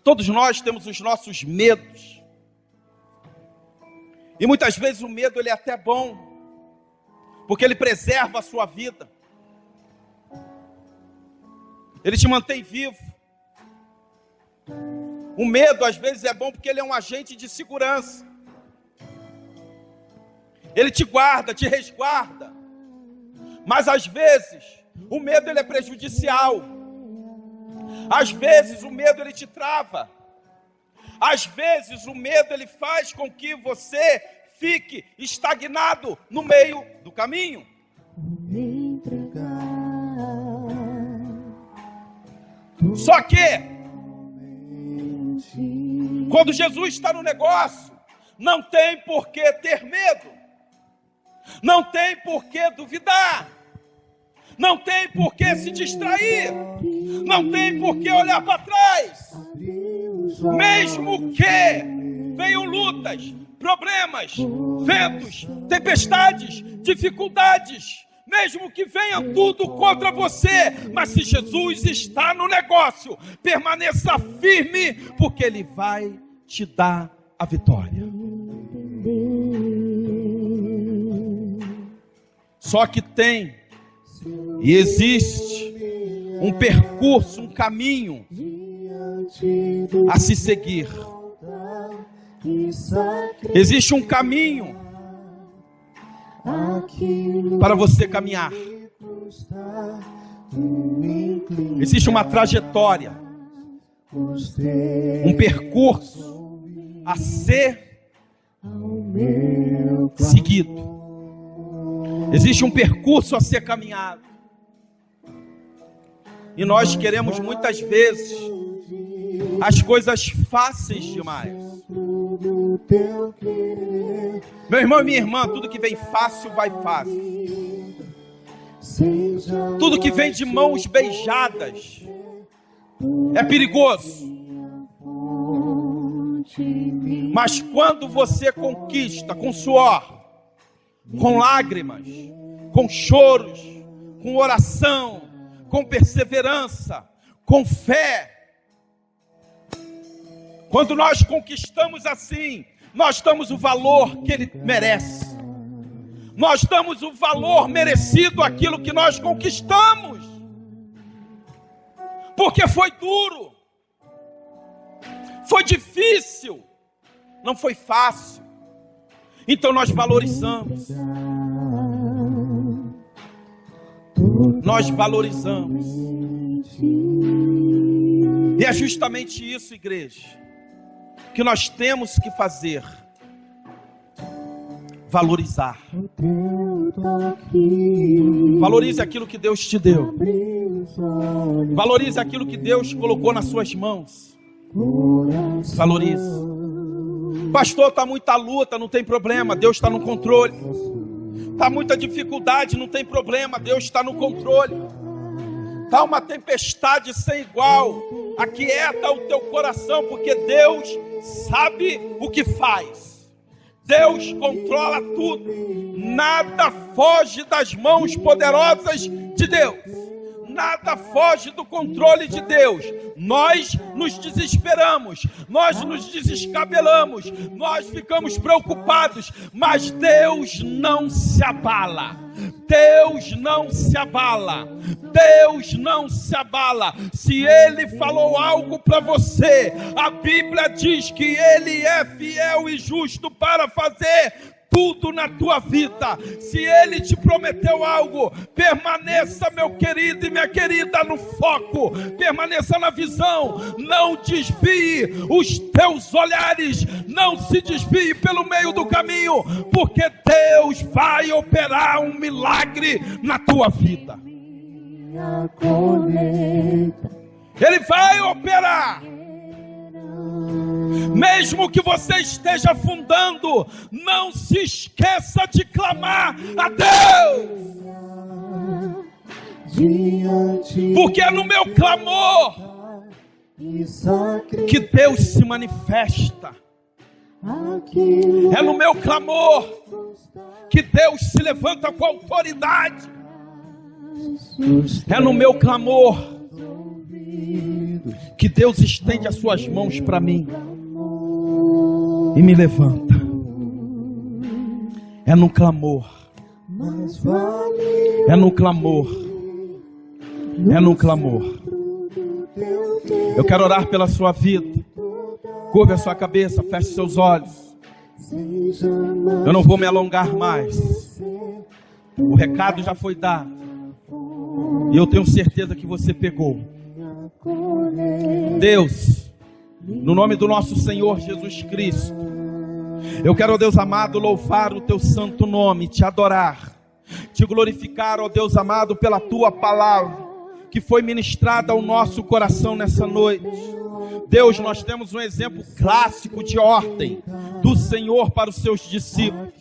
Todos nós temos os nossos medos. E muitas vezes o medo ele é até bom, porque ele preserva a sua vida. Ele te mantém vivo. O medo às vezes é bom porque ele é um agente de segurança. Ele te guarda, te resguarda. Mas às vezes o medo ele é prejudicial. Às vezes o medo ele te trava. Às vezes o medo ele faz com que você fique estagnado no meio do caminho. Só que quando Jesus está no negócio, não tem por que ter medo, não tem por que duvidar, não tem por que se distrair, não tem por que olhar para trás. Mesmo que venham lutas, problemas, ventos, tempestades, dificuldades, mesmo que venha tudo contra você, mas se Jesus está no negócio, permaneça firme, porque Ele vai te dar a vitória. Só que tem e existe um percurso, um caminho a se seguir. Existe um caminho para você caminhar. Existe uma trajetória, um percurso a ser seguido. Existe um percurso a ser caminhado. E nós queremos muitas vezes as coisas fáceis demais. Meu irmão e minha irmã, tudo que vem fácil vai fácil. Tudo que vem de mãos beijadas é perigoso. Mas quando você conquista com suor, com lágrimas, com choros, com oração, com perseverança, com fé, quando nós conquistamos assim, nós damos o valor que ele merece. Nós damos o valor merecido àquilo que nós conquistamos. Porque foi duro, foi difícil, não foi fácil. Então nós valorizamos. Nós valorizamos. E é justamente isso, igreja, que nós temos que fazer. Valorizar. Valorize aquilo que Deus te deu. Valorize aquilo que Deus colocou nas suas mãos. Valorize. Pastor, está muita luta, não tem problema, Deus está no controle. Está muita dificuldade, não tem problema, Deus está no controle. Está uma tempestade sem igual, aquieta o teu coração, porque Deus sabe o que faz. Deus controla tudo. Nada foge das mãos poderosas de Deus. Nada foge do controle de Deus. Nós nos desesperamos, nós nos desescabelamos, nós ficamos preocupados, mas Deus não se abala. Deus não se abala. Deus não se abala. Se Ele falou algo para você, a Bíblia diz que Ele é fiel e justo para fazer tudo na tua vida. Se Ele te prometeu algo, permaneça, meu querido e minha querida, no foco, permaneça na visão, não desvie os teus olhares, não se desvie pelo meio do caminho, porque Deus vai operar um milagre na tua vida. Ele vai operar. Mesmo que você esteja afundando, não se esqueça de clamar a Deus. Porque é no meu clamor que Deus se manifesta. É no meu clamor que Deus se levanta com autoridade. É no meu clamor que Deus estende as suas mãos para mim e me levanta. É no clamor. É no clamor. É no clamor. Eu quero orar pela sua vida. Curve a sua cabeça, feche seus olhos. Eu não vou me alongar mais. O recado já foi dado. E eu tenho certeza que você pegou. Deus, no nome do nosso Senhor Jesus Cristo, eu quero, ó Deus amado, louvar o teu santo nome, te adorar, te glorificar, ó Deus amado, pela tua palavra que foi ministrada ao nosso coração nessa noite. Deus, nós temos um exemplo clássico de ordem do Senhor para os seus discípulos.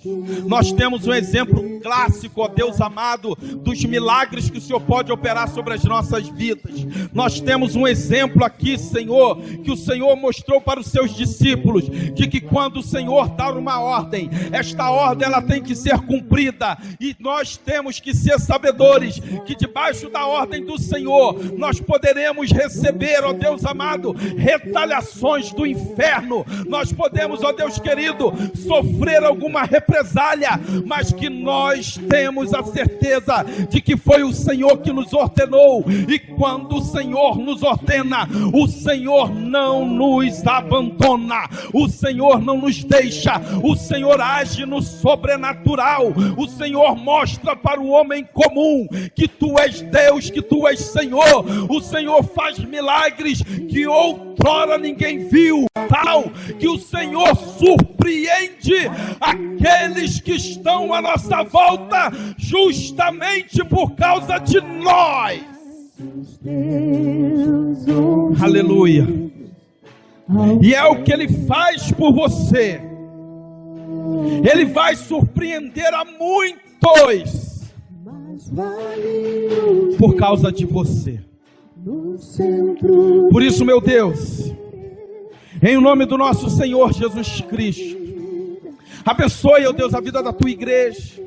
Nós temos um exemplo clássico, ó Deus amado, dos milagres que o Senhor pode operar sobre as nossas vidas. Nós temos um exemplo aqui, Senhor, que o Senhor mostrou para os seus discípulos, de que quando o Senhor dá uma ordem, esta ordem ela tem que ser cumprida, e nós temos que ser sabedores que debaixo da ordem do Senhor, nós poderemos receber, ó Deus amado, retaliações do inferno. Nós podemos, ó Deus querido, sofrer alguma represália, mas que nós temos a certeza de que foi o Senhor que nos ordenou, e quando o Senhor nos ordena, o Senhor não nos abandona, o Senhor não nos deixa, o Senhor age no sobrenatural, o Senhor mostra para o homem comum que tu és Deus, que tu és Senhor. O Senhor faz milagres que outrora ninguém viu, tal que o Senhor surpreende aqueles que estão à nossa volta, justamente por causa de nós. Aleluia. E é o que Ele faz por você. Ele vai surpreender a muitos por causa de você. Por isso, meu Deus, em nome do nosso Senhor Jesus Cristo, abençoe, ó Deus, a vida da tua igreja.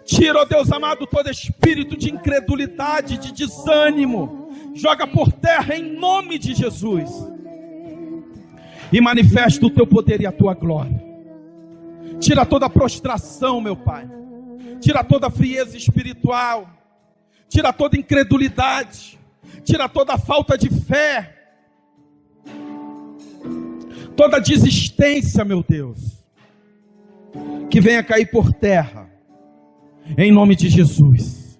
Tira, ó Deus amado, todo espírito de incredulidade, de desânimo. Joga por terra em nome de Jesus. E manifesta o teu poder e a tua glória. Tira toda a prostração, meu Pai. Tira toda a frieza espiritual. Tira toda a incredulidade. Tira toda a falta de fé. Toda a desistência, meu Deus. Que venha cair por terra. Em nome de Jesus.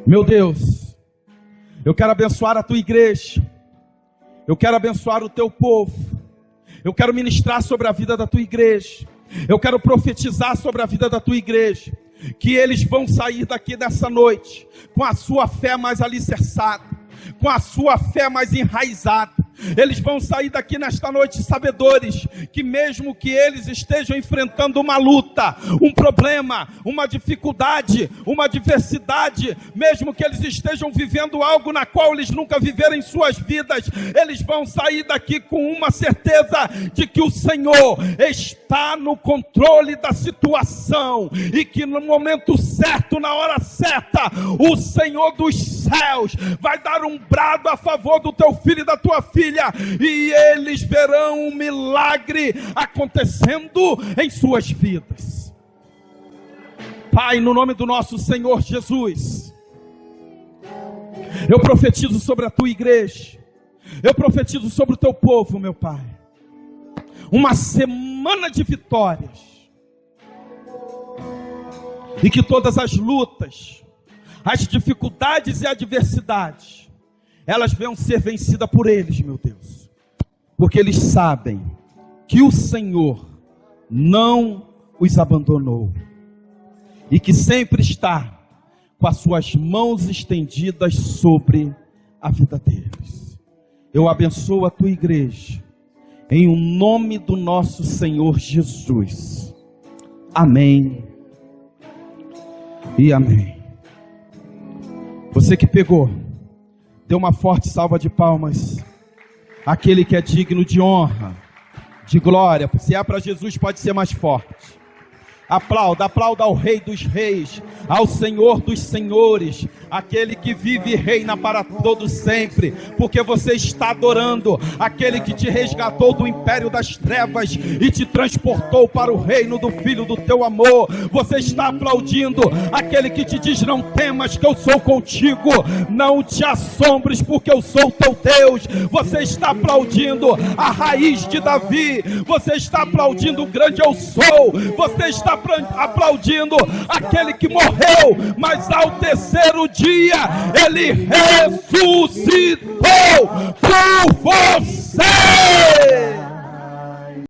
Meu Deus, eu quero abençoar a tua igreja. Eu quero abençoar o teu povo. Eu quero ministrar sobre a vida da tua igreja. Eu quero profetizar sobre a vida da tua igreja. Que eles vão sair daqui dessa noite com a sua fé mais alicerçada, com a sua fé mais enraizada. Eles vão sair daqui nesta noite sabedores que mesmo que eles estejam enfrentando uma luta, um problema, uma dificuldade, uma adversidade, mesmo que eles estejam vivendo algo na qual eles nunca viveram em suas vidas, eles vão sair daqui com uma certeza de que o Senhor está no controle da situação e que no momento certo, na hora certa, o Senhor dos céus vai dar um brado a favor do teu filho e da tua filha, e eles verão um milagre acontecendo em suas vidas. Pai, no nome do nosso Senhor Jesus, eu profetizo sobre a tua igreja, eu profetizo sobre o teu povo, meu Pai, uma semana de vitórias, e que todas as lutas, as dificuldades e adversidades, elas venham ser vencidas por eles, meu Deus. Porque eles sabem que o Senhor não os abandonou. E que sempre está com as suas mãos estendidas sobre a vida deles. Eu abençoo a tua igreja. Em o nome do nosso Senhor Jesus. Amém. E amém. Você que pegou, dê uma forte salva de palmas. Aquele que é digno de honra, de glória. Se é para Jesus, pode ser mais forte. Aplauda, aplauda ao Rei dos Reis, ao Senhor dos Senhores, aquele que vive e reina para todo sempre, porque você está adorando aquele que te resgatou do império das trevas e te transportou para o reino do Filho do teu amor. Você está aplaudindo aquele que te diz: não temas, que eu sou contigo, não te assombres, porque eu sou teu Deus. Você está aplaudindo a raiz de Davi, você está aplaudindo o grande eu sou, você está aplaudindo aquele que morreu, mas ao terceiro dia ele ressuscitou por você.